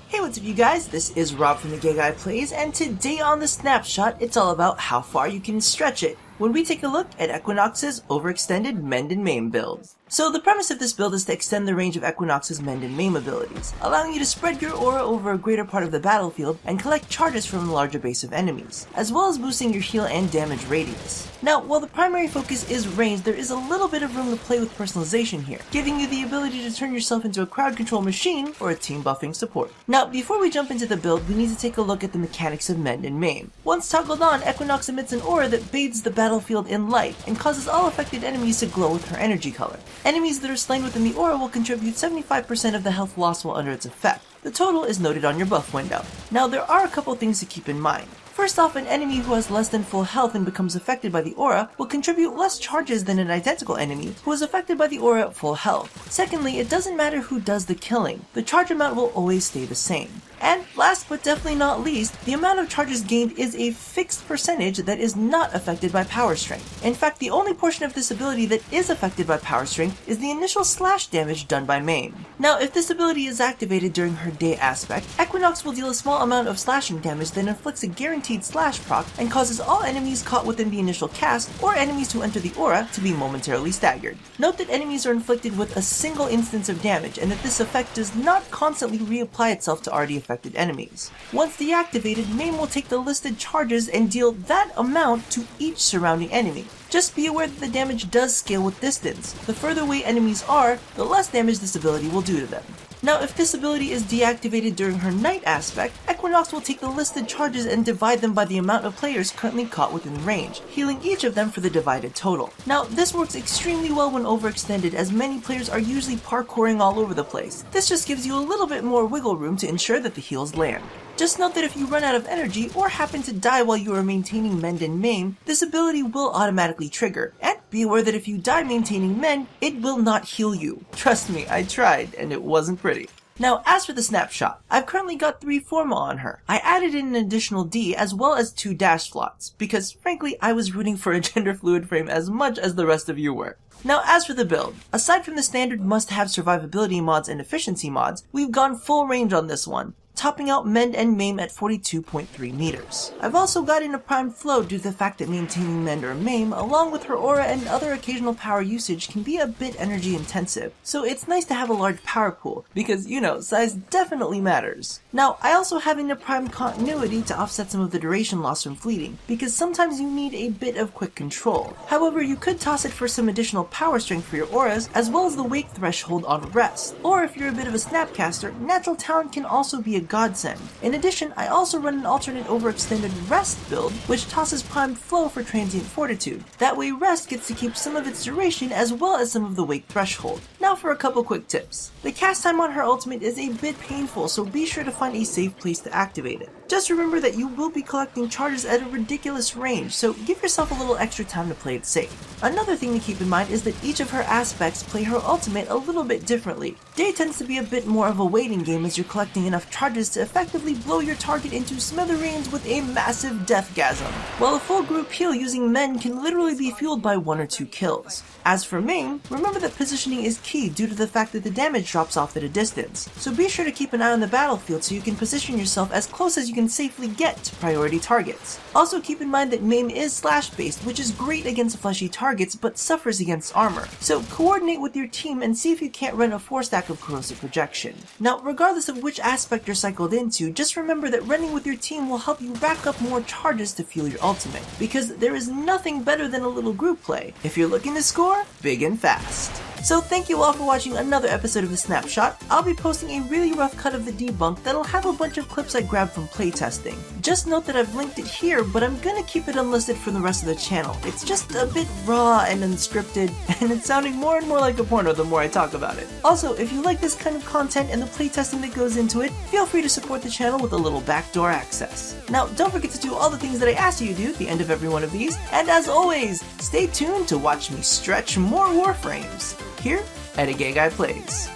Hey, what's up you guys? This is Rob from the Gay Guy Plays, and today on the Snapshot, it's all about how far you can stretch it when we take a look at Equinox's Overextended Mend Maim build. So the premise of this build is to extend the range of Equinox's Mend Maim abilities, allowing you to spread your aura over a greater part of the battlefield and collect charges from a larger base of enemies, as well as boosting your heal and damage radius. Now, while the primary focus is range, there is a little bit of room to play with personalization here, giving you the ability to turn yourself into a crowd control machine or a team buffing support. Now, before we jump into the build, we need to take a look at the mechanics of Mend Maim. Once toggled on, Equinox emits an aura that bathes the battlefield in light and causes all affected enemies to glow with her energy color. Enemies that are slain within the aura will contribute 75% of the health loss while under its effect. The total is noted on your buff window. Now, there are a couple things to keep in mind. First off, an enemy who has less than full health and becomes affected by the aura will contribute less charges than an identical enemy who is affected by the aura at full health. Secondly, it doesn't matter who does the killing, the charge amount will always stay the same. And last but definitely not least, the amount of charges gained is a fixed percentage that is not affected by power strength. In fact, the only portion of this ability that is affected by power strength is the initial slash damage done by Maim. Now, if this ability is activated during her day aspect, Equinox will deal a small amount of slashing damage that inflicts a guaranteed slash proc and causes all enemies caught within the initial cast or enemies who enter the aura to be momentarily staggered. Note that enemies are inflicted with a single instance of damage and that this effect does not constantly reapply itself to already affected enemies. Once deactivated, Maim will take the listed charges and deal that amount to each surrounding enemy. Just be aware that the damage does scale with distance. The further away enemies are, the less damage this ability will do to them. Now, if this ability is deactivated during her night aspect, Equinox will take the listed charges and divide them by the amount of players currently caught within range, healing each of them for the divided total. Now, this works extremely well when overextended, as many players are usually parkouring all over the place. This just gives you a little bit more wiggle room to ensure that the heals land. Just note that if you run out of energy or happen to die while you are maintaining Mend Maim, this ability will automatically trigger. And be aware that if you die maintaining Mend, it will not heal you. Trust me, I tried and it wasn't pretty. Now, as for the Snapshot, I've currently got 3 Forma on her. I added in an additional D as well as 2 dash slots, because frankly, I was rooting for a gender fluid frame as much as the rest of you were. Now, as for the build, aside from the standard must-have survivability mods and efficiency mods, we've gone full range on this one, topping out Mend Maim at 42.3 meters. I've also got in a primed flow due to the fact that maintaining Mend or Maim, along with her aura and other occasional power usage, can be a bit energy intensive, so it's nice to have a large power pool, because, you know, size definitely matters. Now, I also have in a primed continuity to offset some of the duration loss from fleeting, because sometimes you need a bit of quick control. However, you could toss it for some additional power strength for your auras, as well as the wake threshold on rest. Or if you're a bit of a snapcaster, natural talent can also be a godsend. In addition, I also run an alternate overextended rest build, which tosses primed flow for transient fortitude. That way rest gets to keep some of its duration as well as some of the wake threshold. Now for a couple quick tips. The cast time on her ultimate is a bit painful, so be sure to find a safe place to activate it. Just remember that you will be collecting charges at a ridiculous range, so give yourself a little extra time to play it safe. Another thing to keep in mind is that each of her aspects play her ultimate a little bit differently. Day tends to be a bit more of a waiting game as you're collecting enough charges to effectively blow your target into smithereens with a massive deathgasm, while a full group heal using Mend can literally be fueled by 1 or 2 kills. As for Maim, remember that positioning is key due to the fact that the damage drops off at a distance, so be sure to keep an eye on the battlefield so you can position yourself as close as you can safely get to priority targets. Also keep in mind that Maim is slash based, which is great against fleshy targets but suffers against armor, so coordinate with your team and see if you can't run a 4-stack of corrosive projection. Now, regardless of which aspect you're cycled into, just remember that running with your team will help you rack up more charges to fuel your ultimate, because there is nothing better than a little group play if you're looking to score big and fast. So thank you all for watching another episode of the Snapshot. I'll be posting a really rough cut of the debunk that'll have a bunch of clips I grabbed from playtesting. Just note that I've linked it here, but I'm gonna keep it unlisted for the rest of the channel. It's just a bit raw and unscripted, and it's sounding more and more like a porno the more I talk about it. Also, if you like this kind of content and the playtesting that goes into it, feel free to support the channel with a little backdoor access. Now, don't forget to do all the things that I asked you to do at the end of every one of these, and as always, stay tuned to watch me stretch more Warframes here at A Gay Guy Plays.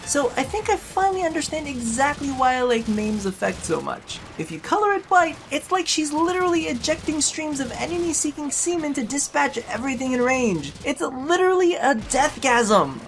So I think I finally understand exactly why I like Maim's effect so much. If you color it white, it's like she's literally ejecting streams of enemy-seeking semen to dispatch everything in range. It's literally a deathgasm!